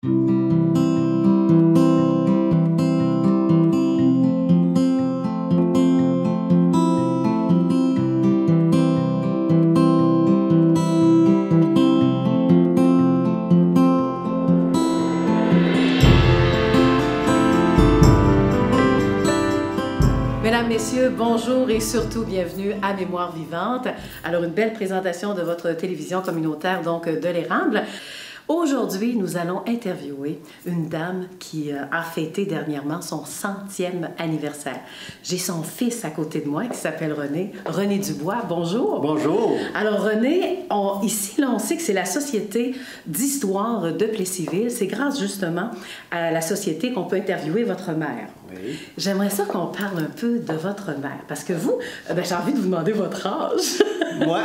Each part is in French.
Mesdames, Messieurs, bonjour et surtout bienvenue à Mémoire vivante. Alors, une belle présentation de votre télévision communautaire, donc de l'Érable. Aujourd'hui, nous allons interviewer une dame qui a fêté dernièrement son 100e anniversaire. J'ai son fils à côté de moi qui s'appelle René. René Dubois, bonjour. Bonjour. Alors René, ici, là, on sait que c'est la Société d'histoire de Plessisville. C'est grâce justement à la société qu'on peut interviewer votre mère. Oui. J'aimerais ça qu'on parle un peu de votre mère, parce que vous, j'ai envie de vous demander votre âge. Moi,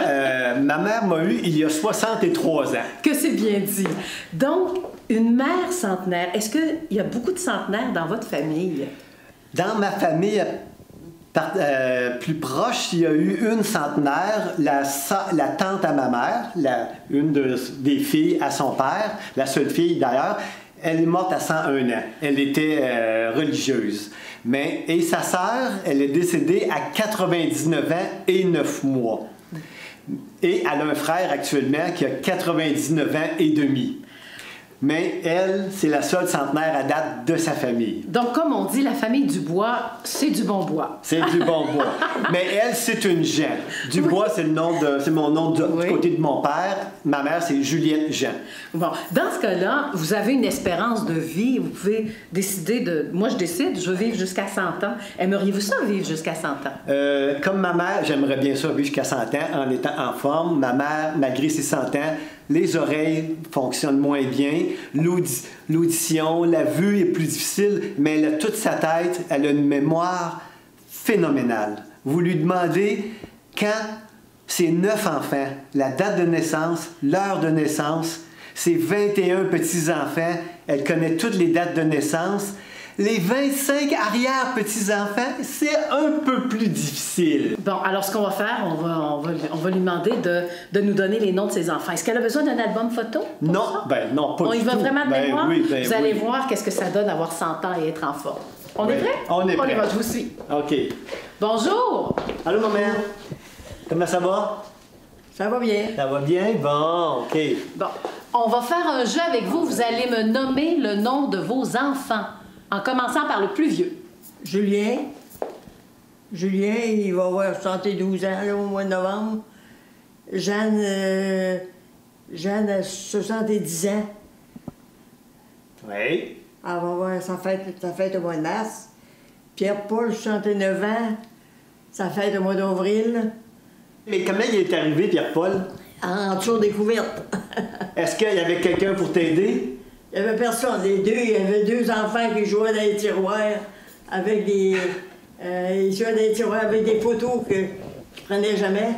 ma mère m'a eu il y a 63 ans. Que c'est bien dit. Donc, une mère centenaire, est-ce qu'il y a beaucoup de centenaires dans votre famille? Dans ma famille plus proche, il y a eu une centenaire, la tante à ma mère, une des filles à son père, la seule fille d'ailleurs. Elle est morte à 101 ans. Elle était religieuse. Et sa sœur, elle est décédée à 99 ans et 9 mois. Et elle a un frère actuellement qui a 99 ans et demi. Mais elle, c'est la seule centenaire à date de sa famille. Donc, comme on dit, la famille Dubois, c'est du bon bois. C'est du bon bois. Mais elle, c'est une Jean. Dubois, oui. C'est mon nom du côté de mon père. Ma mère, c'est Juliette Jean. Bon, dans ce cas-là, vous avez une espérance de vie. Vous pouvez décider de... Moi, je décide, je veux vivre jusqu'à 100 ans. Aimeriez-vous ça, vivre jusqu'à 100 ans? Comme ma mère, j'aimerais bien ça, vivre jusqu'à 100 ans en étant en forme. Ma mère, malgré ses 100 ans, les oreilles fonctionnent moins bien, l'audition, la vue est plus difficile, mais elle a toute sa tête, elle a une mémoire phénoménale. Vous lui demandez quand ses 9 enfants, la date de naissance, l'heure de naissance, ses 21 petits-enfants, elle connaît toutes les dates de naissance. Les 25 arrière-petits-enfants, c'est un peu plus difficile. Bon, alors ce qu'on va faire, on va lui demander de nous donner les noms de ses enfants. Est-ce qu'elle a besoin d'un album photo? Non, non, pas du tout. On y va vraiment de mémoire? Oui, vous allez voir qu'est-ce que ça donne d'avoir 100 ans et être en forme. On est prêt? On est prêt. On y va, je vous suis. OK. Bonjour! Allô, ma mère? Comment ça va? Ça va bien. Ça va bien? Bon, OK. Bon, on va faire un jeu avec vous. Vous allez me nommer le nom de vos enfants. En commençant par le plus vieux. Julien. Julien, il va avoir 72 ans là, au mois de novembre. Jeanne a 70 ans. Oui. Elle va avoir sa fête au mois de mars. Pierre-Paul, 69 ans. Sa fête au mois d'avril. Mais comment il est arrivé, Pierre-Paul? En tour découverte. Est-ce qu'il y avait quelqu'un pour t'aider? Il n'y avait personne. Il y avait 2 enfants qui jouaient dans les tiroirs avec des... ils jouaient dans les tiroirs avec des photos qu'ils ne prenaient jamais.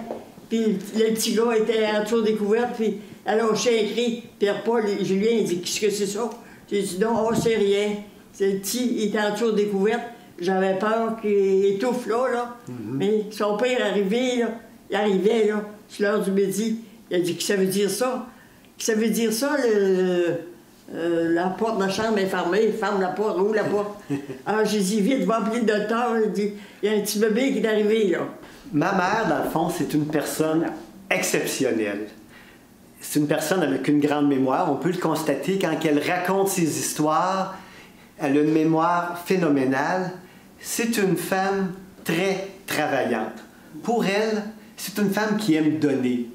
Puis le petit gars était en tour découverte, puis elle a hoché un cri. Pierre-Paul et Julien, il dit « Qu'est-ce que c'est ça? » J'ai dit « Non, c'est rien. » C'est le petit, il était en tour découverte. J'avais peur qu'il étouffe là. Mais son père arrivait, là. Il arrivait, là, sur l'heure du midi. Il a dit « Qu'est-ce que ça veut dire ça? Qu'est-ce que ça veut dire ça, la porte de la chambre est fermée, ferme la porte, ouvre la porte. » Alors j'ai dit, vite, va appeler le docteur. Il dit, il y a un petit bébé qui est arrivé, là. Ma mère, dans le fond, c'est une personne exceptionnelle. C'est une personne avec une grande mémoire. On peut le constater quand elle raconte ses histoires. Elle a une mémoire phénoménale. C'est une femme très travaillante. Pour elle, c'est une femme qui aime donner.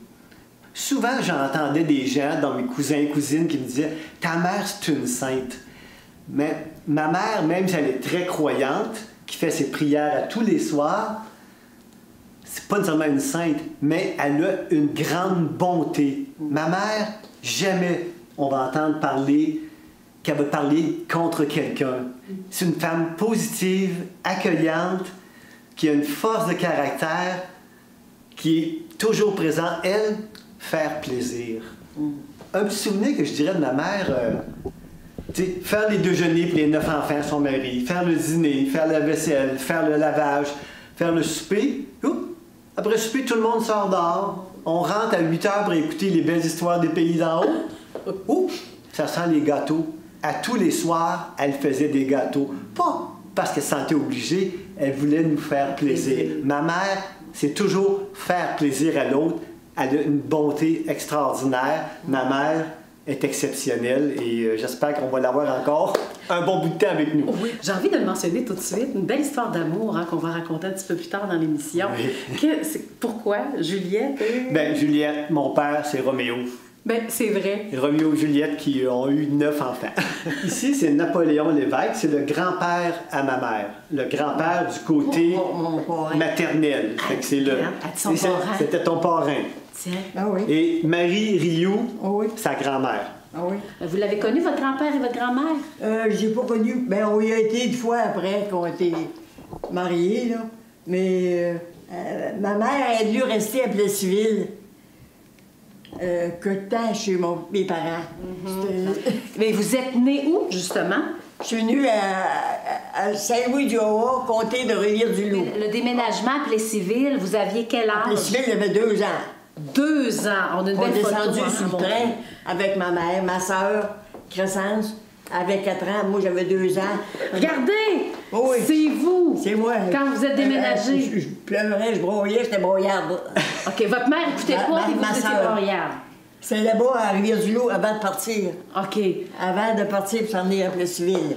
Souvent, j'entendais des gens, dans mes cousins et cousines, qui me disaient « Ta mère, c'est une sainte. » Mais ma mère, même si elle est très croyante, qui fait ses prières à tous les soirs, c'est pas nécessairement une sainte, mais elle a une grande bonté. Ma mère, jamais on va entendre parler qu'elle va parler contre quelqu'un. C'est une femme positive, accueillante, qui a une force de caractère, qui est toujours présente. Elle, faire plaisir. Un petit souvenir que je dirais de ma mère, faire les déjeuners pour les 9 enfants à son mari, faire le dîner, faire la vaisselle, faire le lavage, faire le souper. Après le souper, tout le monde sort dehors. On rentre à 8 heures pour écouter les belles histoires des pays d'en haut. Ça sent les gâteaux. à tous les soirs, elle faisait des gâteaux. Pas parce qu'elle se sentait obligée, elle voulait nous faire plaisir. Ma mère, c'est toujours faire plaisir à l'autre. Elle a une bonté extraordinaire. Ma mère est exceptionnelle et j'espère qu'on va l'avoir encore un bon bout de temps avec nous. Oui, j'ai envie de le mentionner tout de suite. Une belle histoire d'amour qu'on va raconter un petit peu plus tard dans l'émission. Oui. Pourquoi Juliette? Ben, Juliette, mon père, c'est Roméo. Ben, c'est vrai. Roméo et Juliette qui ont eu 9 enfants. Ici, c'est Napoléon Lévesque, c'est le grand-père à ma mère. Le grand-père du côté maternel. Fait que c'est c'était ton parrain. Tiens. Ah oui. Et Marie Rioux, oui. sa grand-mère. Ah oui. Vous l'avez connu, votre grand-père et votre grand-mère? Je l'ai pas connu. Ben, on y a été une fois après qu'on a été mariés, là. Mais ma mère a dû rester à Plessisville. Que de temps chez mes parents. Mais vous êtes né où, justement? Je suis venue à Saint-Louis-du-Haut, comté de Rivière-du-Loup. Le déménagement à Plessisville, vous aviez quel âge? Plessisville, j'avais 2 ans. 2 ans. On a une belle photo. On est descendu sur le train avec ma mère, ma soeur, Crescence, avec 4 ans. Moi, j'avais 2 ans. Regardez! Oui. C'est vous! C'est moi. Quand vous êtes déménagé. Je pleurais, je broyais, j'étais broyarde. OK, votre mère écoutait pas et vous étiez broyarde. C'était là-bas à Rivière-du-Loup avant de partir. OK. Avant de partir pour s'en venir à Plessisville.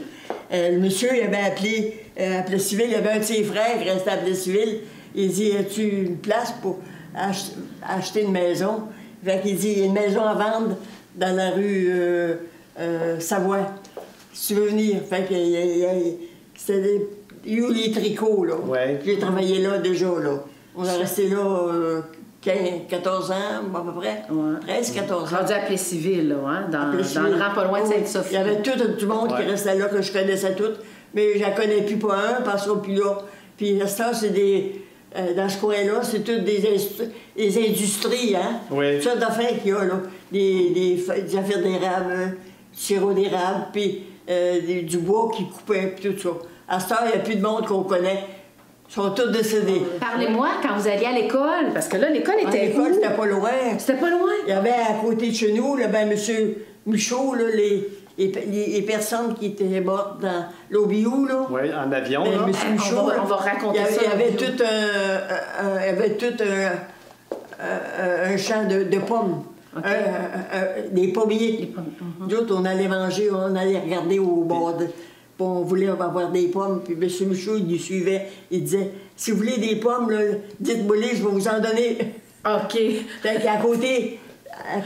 Le monsieur, il avait appelé à Plessisville, il y avait un de ses frères qui restait à Plessisville. Il dit, as-tu une place pour acheter une maison? Fait qu'il dit, il y a une maison à vendre dans la rue Savoie. Si tu veux venir. Fait que c'était les tricots, là. Ouais. J'ai travaillé là déjà, là. On est resté là 14 ans, à peu près. Ouais. 13-14 ans. Rendu à Plessisville, là, hein? Dans le rang pas loin de Sainte-Sophie. Il y avait tout le monde qui restait là, que je connaissais toutes. Mais je ne connais plus pas un, parce qu'on plus là. Puis ça, c'est des... dans ce coin-là, c'est toutes des industries, hein? Oui. Toutes sortes d'affaires qu'il y a, là. Des affaires d'érable, du sirop d'érable, puis du bois qui coupait, puis tout ça. À ce temps, il n'y a plus de monde qu'on connaît. Ils sont tous décédés. Parlez-moi quand vous alliez à l'école, parce que là, l'école était où? L'école, c'était pas loin. C'était pas loin? Il y avait à côté de chez nous, là, ben, M. Michaud, là, les personnes qui étaient mortes dans l'Obiou, là. Oui, en avion, ben, là. M. Michaud, on va raconter ça. Il y avait tout un champ de pommes. Okay. Des pommiers. D'autres, on allait manger, on allait regarder au bord de... On voulait avoir des pommes, puis M. Michaud, il nous suivait. Il disait, si vous voulez des pommes, dites-moi-les, je vais vous en donner. OK. Fait qu'à côté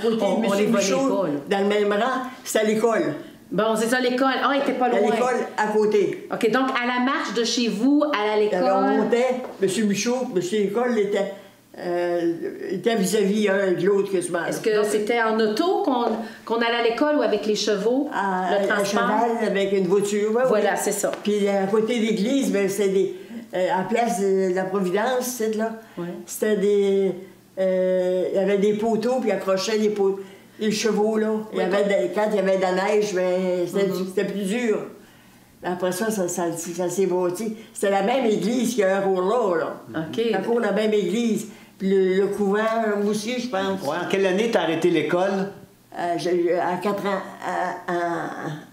de M. Michaud, dans le même rang, c'était l'école. Bon, c'est ça, l'école. Ah, il était pas loin. L'école à côté. OK, donc à la marche de chez vous à l'école. On montait, M. Michaud, M. L'école était vis-à-vis un de l'autre quasiment. Est-ce que c'était en auto qu'on allait à l'école ou avec les chevaux? Le transport? Un cheval avec une voiture. Ouais, voilà, c'est ça. Puis à côté de l'église, ben, c'était des... à place de la Providence, c'est là. Ouais. C'était des... il y avait des poteaux, puis accrochaient les chevaux, là. Oui, quand il y avait de la neige, ben, c'était plus dur. Après ça s'est bâti. C'était la même église qu'il y a un cours là. OK. Encore la même église. Puis le couvent aussi, je pense. Ouais. En quelle année t'as arrêté l'école? À 4 ans.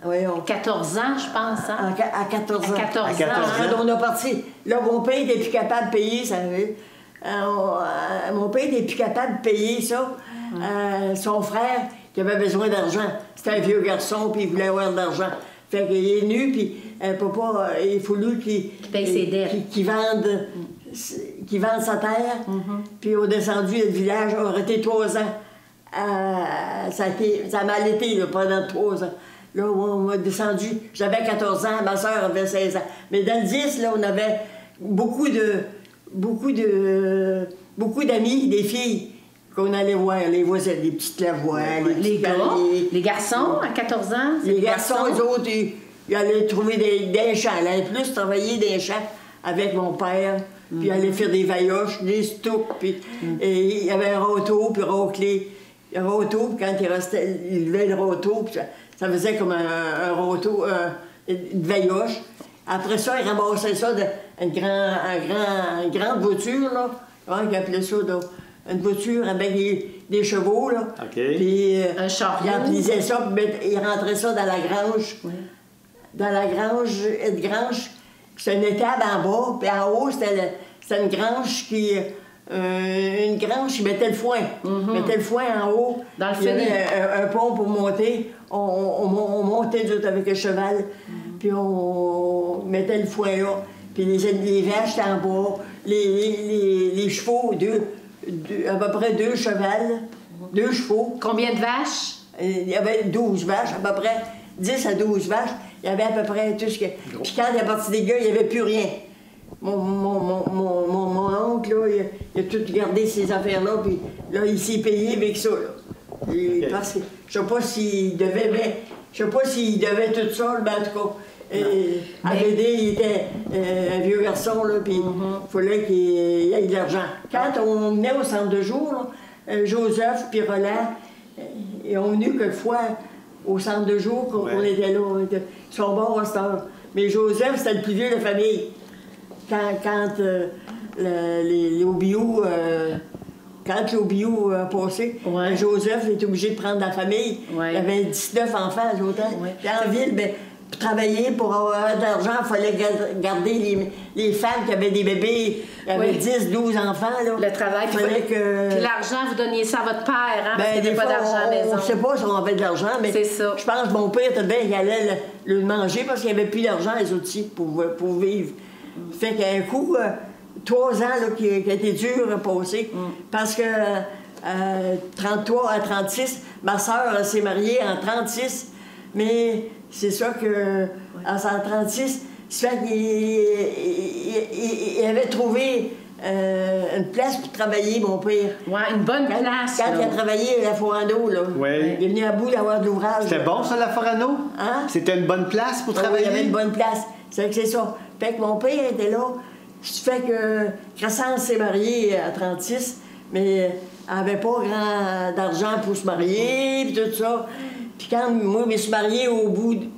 Voyons. 14 ans, je pense. Hein? À 14 ans. À 14 ans. Quand on a parti. Là, mon père n'était plus capable de payer, ça veut. Mon père n'était plus capable de payer ça. Son frère, qui avait besoin d'argent. C'était un vieux garçon, puis il voulait avoir de l'argent. Fait qu'il est venu, puis papa, il a fallu qu'il paye ses dettes. Qu'il vende sa terre. Puis on est descendu le village, on a resté 3 ans. Ça a mal été là, pendant 3 ans. Là, on a descendu, j'avais 14 ans, ma soeur avait 16 ans. Mais dans le 10, là, on avait beaucoup d'amis, des filles qu'on allait voir, les voisins, des petites lavoies, les gars, les garçons à 14 ans. Les garçons, eux autres, ils allaient trouver des champs. Ils allaient plus travailler des champs avec mon père, puis ils allaient faire des vailloches, des stoups, puis et il y avait un râteau, puis racler. Un râteau, puis quand il levait le râteau, puis ça faisait comme un râteau, une vailloche. Après ça, ils ramassaient ça d'une grande voiture, là. Ils appelaient ça, là. Une voiture avec des chevaux, là. OK. Puis Un chariot. il remplissait ça, puis il rentrait ça dans la grange. Oui. Dans la grange, une grange, c'était une étable en bas, puis en haut, c'était une grange qui... une grange qui mettait le foin. Mettait le foin en haut. Dans le Il y avait fenêtre. un pont pour monter. On montait nous autres, avec le cheval, puis on mettait le foin là. Puis les vaches étaient en bas. Les chevaux, à peu près 2 chevals, 2 chevaux. Combien de vaches? Il y avait 12 vaches, à peu près 10 à 12 vaches. Il y avait à peu près tout ce que... Puis quand il est parti des gars, il n'y avait plus rien. Mon oncle, là, il a tout gardé ces affaires-là, puis là, il s'est payé avec ça, là. Et parce que je sais pas s'il devait, mais je sais pas s'il devait tout ça, mais en tout cas, à BD, il était un vieux garçon, là, puis il fallait qu'il ait de l'argent. Quand on venait au centre de jour, là, Joseph puis Roland, ils ont venu quelquefois au centre de jour qu'on était là. Ils sont bons à cette heure. Mais Joseph, c'était le plus vieux de la famille. Quand l'OBIO a passé, Joseph était obligé de prendre la famille. Il y avait 19 enfants à l'hôtel. Puis en ville, ben, pour travailler, pour avoir de l'argent, il fallait garder les femmes qui avaient des bébés. Il y avait 10, 12 enfants. Là. Le travail. Puis l'argent, vous donniez ça à votre père, hein, parce ben, qu'il n'y avait pas d'argent à la maison. On ne sait pas si on avait de l'argent, mais je pense que mon père était bien qu'il allait le manger parce qu'il n'y avait plus d'argent, les outils, pour vivre. Fait qu'un coup, 3 ans là, qui a été dur à passer, parce que 33 à 36, ma soeur s'est mariée en 36, mais c'est ça que en 36, ça fait qu'il avait trouvé une place pour travailler, mon père. Oui, une bonne place. Quand il a travaillé à la Forano, là, il est venu à bout d'avoir de l'ouvrage. C'était bon, ça, la Forano? Hein? C'était une bonne place pour travailler? Oui, il y avait une bonne place. C'est ça. Fait que mon père était là. Ça fait que Crescence s'est mariée à 36, mais elle n'avait pas grand d'argent pour se marier, puis tout ça. Puis quand moi, je me suis mariée au bout de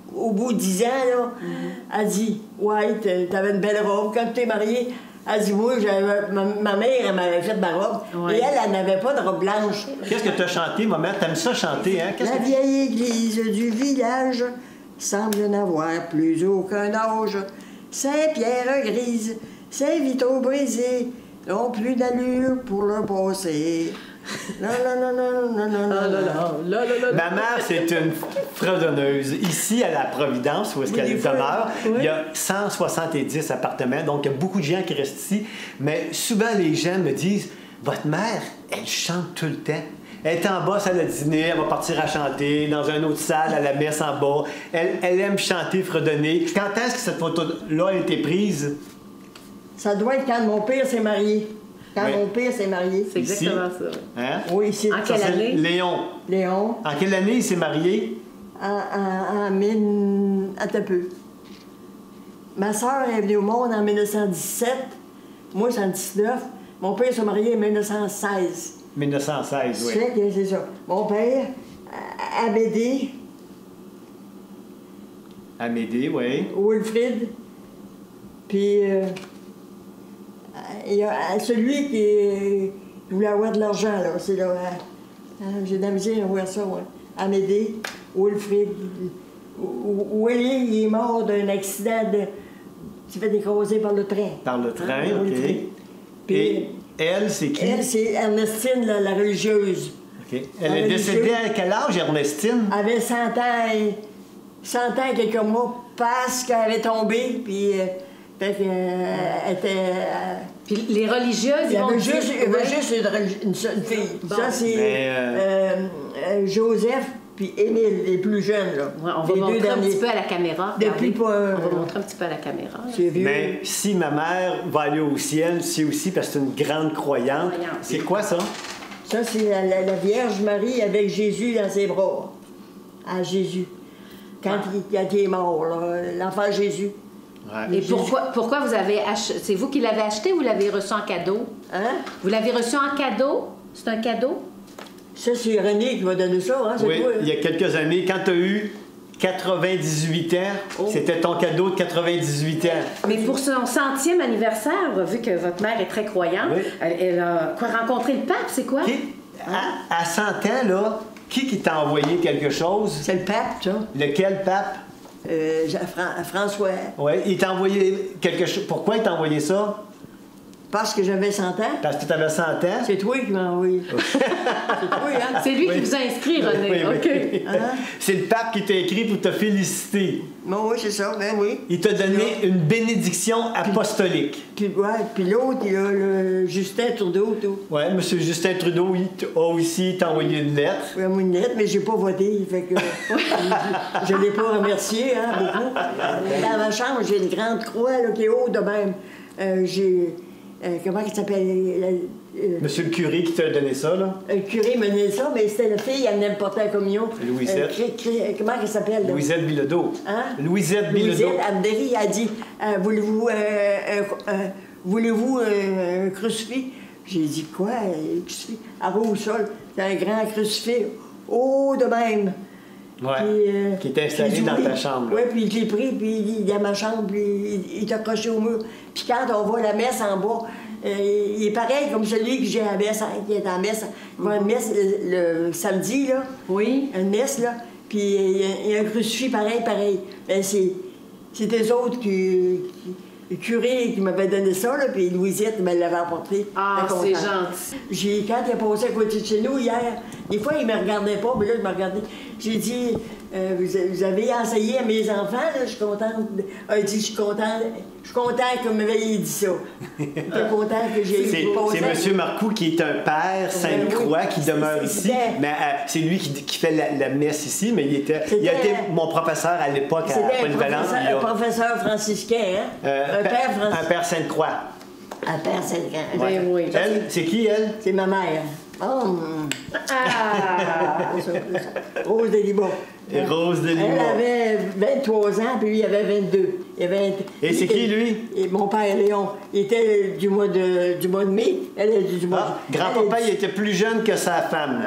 10 ans, là, elle dit « Ouais, t'avais une belle robe. Quand tu t'es mariée, elle dit « Moi, ma mère, elle m'avait fait ma robe. Et elle n'avait pas de robe blanche. » Qu'est-ce que tu as chanté, maman? T'aimes ça chanter, hein? La vieille église du village semble n'avoir plus aucun âge. Saint-Pierre grise, Saint-Vito brisé, n'ont plus d'allure pour le passer. Non. Ma mère, c'est une fredonneuse. Ici, à la Providence, où est-ce qu'elle demeure, il y a 170 appartements, donc il y a beaucoup de gens qui restent ici. Mais souvent, les gens me disent, votre mère, elle chante tout le temps. Elle est en bas, salle à dîner, elle va partir à chanter, dans une autre salle, à la messe en bas. Elle aime chanter, fredonner. Quand est-ce que cette photo-là a été prise? Ça doit être quand mon père s'est marié. Quand mon père s'est marié. C'est exactement ça. Hein? Oui, ici. En quelle année? Léon. En quelle année il s'est marié? Attends un peu. Ma soeur est venue au monde en 1917. Moi, en 19. Mon père s'est marié en 1916. 1916, oui. C'est ça. Mon père, Amédée. Amédée, oui. Wilfrid. Puis, il y a celui qui voulait avoir de l'argent, là. C'est là. J'ai de la misère à voir ça, ouais. Amédée, Wilfrid. Willy, il est mort d'un accident de. Il s'est fait écraser par le train. Par le train, OK. Puis, et elle, c'est qui? Elle, c'est Ernestine, la religieuse. OK. Elle est décédée à quel âge, Ernestine? Elle avait 100 ans et quelques mois, parce qu'elle avait tombé, puis fait qu'elle était... Puis les religieuses, il y avait juste une fille. Bon. Ça, c'est Joseph puis Émile, les plus jeunes, là. Ouais, on va montrer un petit peu à la caméra. Depuis on va montrer un petit peu à la caméra. Mais si ma mère va aller au ciel, c'est aussi parce que c'est une grande croyante. C'est quoi ça? Ça, c'est la Vierge Marie avec Jésus dans ses bras. À Jésus. Quand il est mort, l'enfant Jésus. Ouais. Et pourquoi vous avez acheté? C'est vous qui l'avez acheté ou vous l'avez reçu en cadeau? Hein? Vous l'avez reçu en cadeau? C'est un cadeau? Ça, c'est René qui m'a donné ça, hein? Oui, toi, il y a quelques années, quand tu as eu 98 ans, c'était ton cadeau de 98 ans. Mais pour son 100e anniversaire, vu que votre mère est très croyante, elle a rencontré le pape, c'est quoi? Qui? À 100 ans, là, qui t'a envoyé quelque chose? C'est le pape, ça. Lequel pape? François. Oui, il t'a envoyé quelque chose. Pourquoi il t'a envoyé ça? Parce que j'avais 100 ans. Parce que tu avais 100 ans? C'est toi qui m'as envoyé. C'est toi, hein? C'est lui qui vous a inscrit, René. Oui. OK. Hein? C'est le pape qui t'a écrit pour te féliciter. Bon, oui, c'est ça, ben oui. Il t'a donné une bénédiction apostolique. Puis, ouais, puis l'autre, il a le Justin Trudeau, tout. Oui, M. Justin Trudeau, a aussi envoyé une lettre. Oui, une lettre, mais j'ai pas voté, fait que je l'ai pas remercié, hein, beaucoup. Dans ma chambre, j'ai une grande croix, là, qui est haute de même. J'ai... comment il s'appelle? Monsieur le curé qui t'a donné ça, là? Le curé me donnait ça, mais c'était la fille, elle venait me porter la communion. Louisette. Comment elle s'appelle? Là? Louisette Bilodeau. Hein? Louisette Bilodeau. Louisette, elle me dit, elle a dit, voulez-vous un crucifix? J'ai dit, quoi, un crucifix? À rouge au sol, c'est un grand crucifix, haut de même. Oui, qui était installé dans ta chambre. Oui, puis je l'ai pris, puis il est dans ma chambre, puis il est accroché au mur. Puis quand on voit la messe en bas, il est pareil comme celui que j'ai à la messe, qui est en messe. Il y a une messe le samedi, là. Oui. Une messe, là. Puis il y a un crucifix pareil. Ben, c'est eux autres le curé qui m'avait donné ça, là, puis Louisette me l'avait apporté. Ah, c'est gentil. Quand il a passé à côté de chez nous hier, des fois, il ne me regardait pas, mais là, il me regardait. J'ai dit, vous avez enseigné à mes enfants, là, je suis contente. Il dit, je suis contente que vous m'ayez dit ça. Je suis content que j'ai eu C'est M. Marcoux qui est un père Sainte-Croix qui demeure ici. Mais c'est lui qui fait la messe ici, mais il a été mon professeur à l'époque à Polyvalence. C'était un professeur franciscain, hein? Un père Sainte-Croix. Un père Sainte-Croix. Ben oui. Elle, c'est qui, elle? C'est ma mère. Oh! Ah! Rose de Liban. Et Rose de Liban. Elle avait 23 ans, puis lui, il avait 22. Et c'est qui, lui? Et mon père, Léon. Il était du mois de mai. Elle est du mois grand-papa, il était plus jeune que sa femme.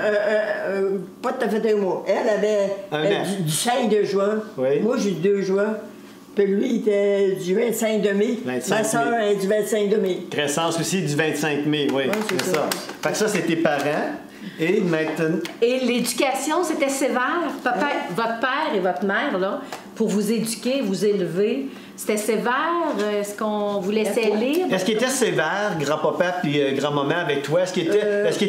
Pas tout à fait un mois. Elle avait du 5 de juin. Oui. Moi, j'ai du 2 juin. Puis lui, il était du 25 de mai. Ma soeur est du 25 de mai. Crescence aussi du 25 mai, oui. Ouais, c'est ça. Fait que ça, c'est tes parents. Et maintenant... Et l'éducation, c'était sévère? Votre père et votre mère, là, pour vous éduquer, vous élever, c'était sévère? Est-ce qu'on vous laissait lire? Est-ce qu'il était sévère, grand-papa puis grand-maman avec toi? Est-ce qu'il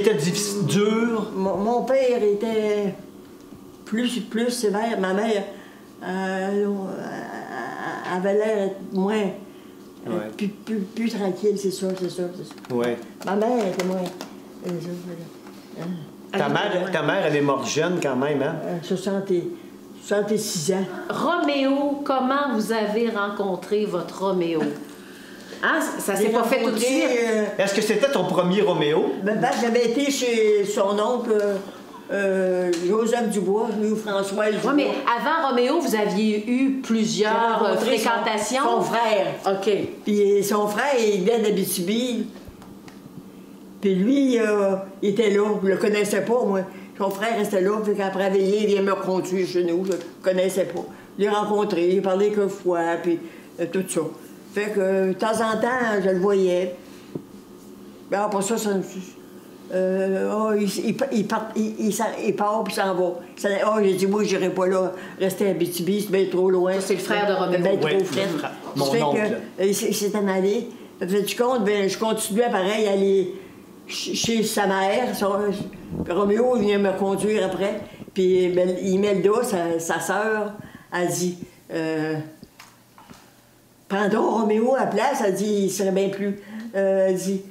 était difficile, dur? Mon père était plus sévère. Ma mère avait l'air moins... plus tranquille, c'est sûr. Oui. Ma mère était moins... Ta mère, elle est morte jeune quand même, hein? 66 ans. Roméo, comment vous avez rencontré votre Roméo? Hein? Ça s'est pas fait tout de suite? Est-ce que c'était ton premier Roméo? J'avais été chez son oncle Joseph Dubois, Louis-François Dubois. Oui, mais avant Roméo, vous aviez eu plusieurs fréquentations? Son frère. OK. Puis son frère, il venait d'Abitibi. Puis lui, il était là, je le connaissais pas, moi. Son frère restait là, puis qu'après veiller, il vient me reconduire chez nous, je le connaissais pas. Je l'ai rencontré, il parlait quelques fois, puis tout ça. Fait que de temps en temps, je le voyais. Mais après ça, il part, puis s'en va. J'ai dit, moi, j'irai pas là, rester à Abitibi, c'est bien trop loin. C'est le frère de Roméo. C'est bien trop frais. Mon oncle. Il s'est en allé. Fais-tu compte, je continuais pareil à aller chez sa mère. Roméo, il vient me conduire après. Puis Imelda, sa sœur, a dit prends donc Roméo à la place. Elle dit il serait bien plus. Elle dit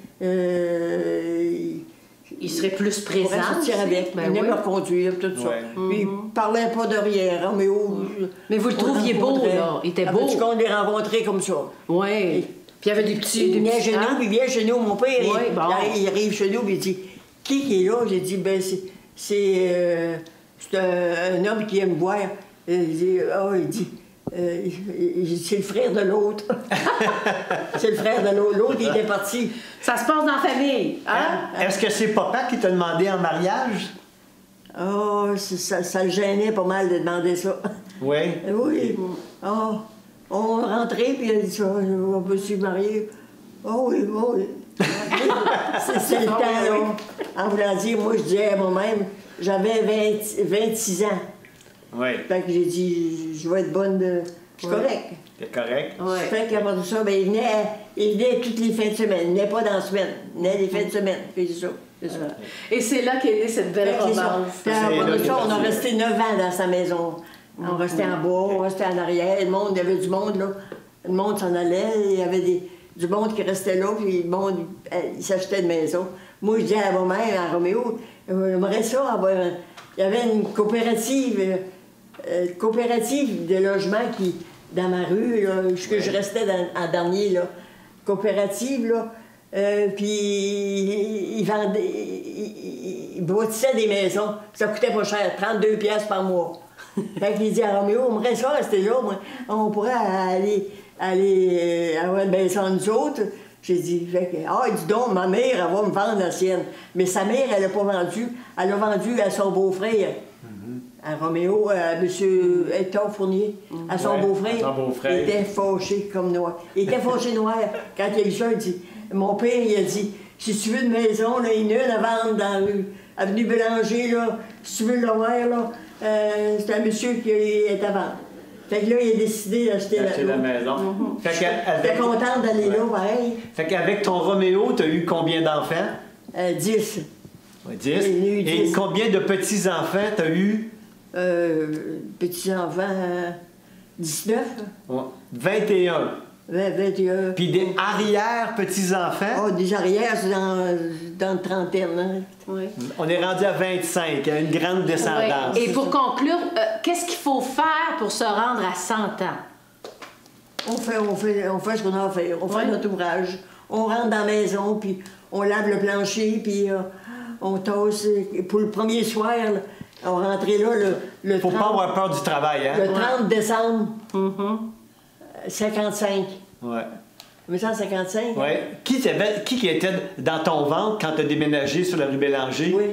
il serait plus présent. Il pourrait sortir avec. Il venait me reconduire, tout ça. Puis il parlait pas de rien, Roméo. Mais vous le trouviez beau, là. Il était beau. Tu comptes les rencontrer comme ça. Oui. Puis il y avait des petits... Il vient chez nous, puis il vient chez nous. Mon père, il arrive chez nous, puis il dit qui est là? J'ai dit c'est un homme qui aime boire. Il dit c'est le frère de l'autre. C'est le frère de l'autre. L'autre, il était parti. Ça se passe dans la famille. Hein? Est-ce que c'est papa qui t'a demandé en mariage? Oh, ça le gênait pas mal de demander ça. Oui? Oui. Oh, on rentrait, puis il a dit ça, on peut se marier. Oh oui. C'est le temps, là. En voulant dire, moi, je disais à moi-même, j'avais 26 ans. Oui. Fait que j'ai dit, je vais être bonne de... Je suis correct. C'est correct. Ouais. Fait qu'après tout ça, ben, il venait toutes les fins de semaine. Il venait pas dans la semaine. Il venait les fins de semaine. Puis c'est ça. C'est ça. Et c'est là qu'est née cette belle Fait que c'est ça. romance. Puis C'est après là ça, on a que- resté 9 ans dans sa maison. On restait en bas, on restait en arrière. Le monde, il y avait du monde, là. Le monde s'en allait. Il y avait du monde qui restait là, puis le monde, il s'achetait de maison. Moi, je disais à ma mère, à Roméo, j'aimerais ça avoir... Il y avait une coopérative de logement qui, dans ma rue, là, que je restais en dernier, là. Coopérative, là. Puis ils vendaient, ils bâtissaient des maisons. Ça coûtait pas cher, 32 pièces par mois. Fait qu'il dit à Roméo, on me reste là, rester là, moi. On pourrait aller avoir une maison nous autres. J'ai dit, dis donc, ma mère, elle va me vendre la sienne. Mais sa mère, elle n'a pas vendu. Elle a vendu à son beau-frère. À Roméo, à M. Hector Fournier, à son beau-frère. à son beau-frère. Il était fâché comme noir. Il était fâché noir. Quand il a eu ça, il dit, mon père, il a dit, si tu veux une maison, là, il y en a une à vendre dans la rue. Avenue Bélanger, là, si tu veux le voir, là, c'est un monsieur qui est à vendre. Fait que là, il a décidé d'acheter la maison. Fait J'étais contente d'aller là, pareil. Fait qu'avec ton Roméo, tu as eu combien d'enfants? 10. Ouais, 10. J'ai eu Et 10. combien de petits-enfants tu as eu? Petits-enfants, 19, Ouais, 21. 21. Puis des arrière-petits-enfants, Oh, des arrières, c'est dans une trentaine. Hein. Oui. on est rendu à 25, à une grande descendance. Ouais. Et pour conclure, qu'est-ce qu'il faut faire pour se rendre à 100 ans? On fait ce qu'on a à faire. On fait Ouais. notre ouvrage. On rentre dans la maison, puis on lave le plancher, puis on tasse. Pour le premier soir, là, on rentrait là le Faut 30, pas avoir peur du travail, hein? le 30 décembre 55. Ouais. 1955? Ouais. Qui était dans ton ventre quand tu as déménagé sur la rue Bélanger? Oui.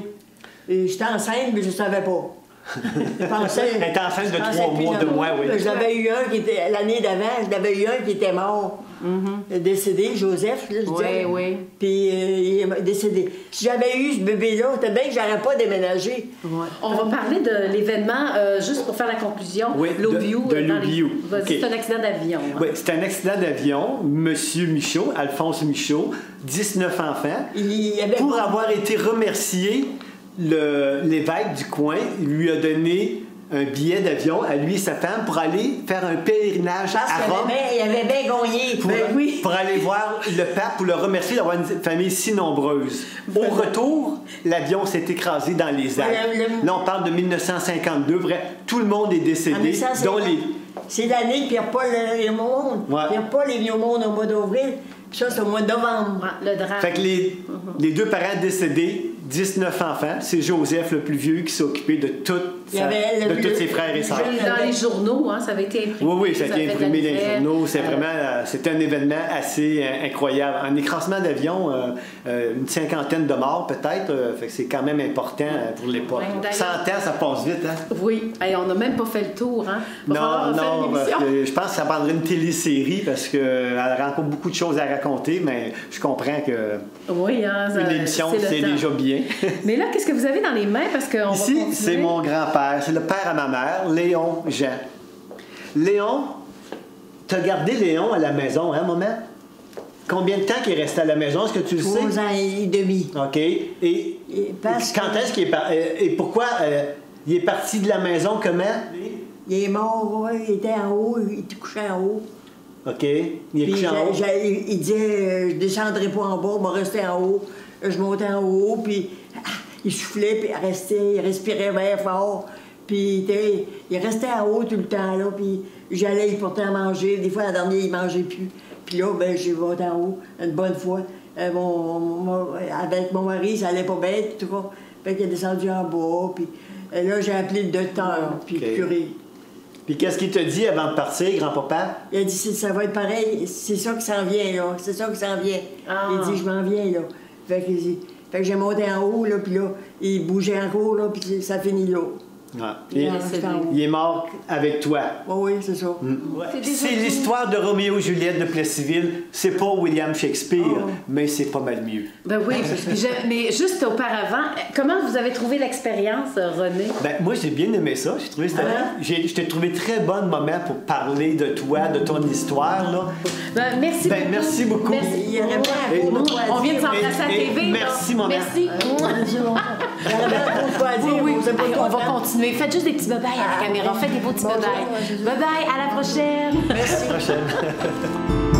Et j'étais enceinte, mais je ne savais pas. Je pensais... Elle était enceinte de je pensais 3 plus mois, 2 mois, oui. J'avais eu un qui était... L'année d'avant, j'en avais eu un qui était mort. Décédé, Joseph, là, je disais. Oui. Puis il est décédé. Si j'avais eu ce bébé-là, c'était bien que j'aurais pas déménagé. Ouais. On va parler de l'événement, juste pour faire la conclusion. Oui, L'Oview. de l'Oview. Vas-y, OK. c'est un accident d'avion. hein. Oui, c'est un accident d'avion. Monsieur Michaud, Alphonse Michaud, 19 enfants. Il y avait Pour avoir été remercié, l'évêque du coin lui a donné un billet d'avion à lui et sa femme pour aller faire un pèlerinage Parce à qu'il Rome. avait bien gagné. Pour aller voir le pape, pour le remercier d'avoir une famille si nombreuse. Au retour, l'avion s'est écrasé dans les Alpes. Là, on parle de 1952. Bref, tout le monde est décédé, dont les... C'est l'année que Pierre-Paul est au monde. Ouais. Pierre-Paul est venu au monde au mois d'avril. Puis ça, c'est au mois de novembre. Ah, le drame. Fait que les deux parents décédés, 19 enfants, c'est Joseph le plus vieux qui s'est occupé de, tous ses frères et sœurs. Dans les journaux, hein, ça avait été imprimé. Oui, ça a été imprimé dans les fait journaux. C'était un événement assez incroyable. Un écrasement d'avion, une cinquantaine de morts peut-être. Fait que c'est quand même important pour l'époque. Ouais, d'ailleurs- 100 ans, ça passe vite, hein? Oui. Hey, on n'a même pas fait le tour. Hein? Va falloir refaire Non, parce l'émission. que je pense que ça prendrait une télésérie parce qu'elle a encore beaucoup de choses à raconter, mais je comprends que Oui, hein, une émission, le c'est temps. déjà bien. Mais là, qu'est-ce que vous avez dans les mains? Parce qu'on Ici, va continuer. c'est mon grand-père, c'est le père à ma mère, Léon Jean. Léon, t'as gardé Léon à la maison, hein, maman? Combien de temps qu'il est resté à la maison? Est-ce que tu le 3 sais? ans et demi. OK. Et parce quand que- est-ce qu'il est parti? Et pourquoi il est parti de la maison comment? Il est mort, ouais, il était en haut, il était couché en haut. OK. Il est Puis couché en haut. il disait, je descendrai pas en bas, je vais rester en haut. Je montais en haut, puis il soufflait, puis il respirait bien fort. Puis il restait en haut tout le temps, là, puis j'allais y porter à manger. Des fois, la dernière, il mangeait plus. Puis là, ben, j'ai monté en haut une bonne fois. Avec mon mari, ça allait pas bien, tout cas. Fait qu'il est descendu en bas, puis là, j'ai appelé le docteur, puis le curé. Puis qu'est-ce qu'il t'a dit avant de partir, grand-papa? Il a dit, ça va être pareil, c'est ça qui s'en vient, là. C'est ça qui s'en vient. Ah. Il dit, je m'en viens, là. Fait que j'ai monté en haut, là, puis là, il bougeait encore, là, puis ça finit là. Ouais. Il est mort avec toi. Oui, c'est ça. C'est l'histoire de Roméo et Juliette de Plessisville. C'est pas William Shakespeare, mais c'est pas mal mieux. Ben oui, mais juste auparavant, comment vous avez trouvé l'expérience, René? Ben, moi, j'ai bien aimé ça. Je t'ai trouvé très bon moment pour parler de toi, de ton histoire. Là. Ben, merci beaucoup. Merci beaucoup. Merci. On vient de s'embrasser à la TV. Merci, maman. Merci. On va continuer. Faites juste des petits bye-bye à la caméra. Faites des beaux petits bye-bye. Bye-bye, à la prochaine. Merci. À la prochaine.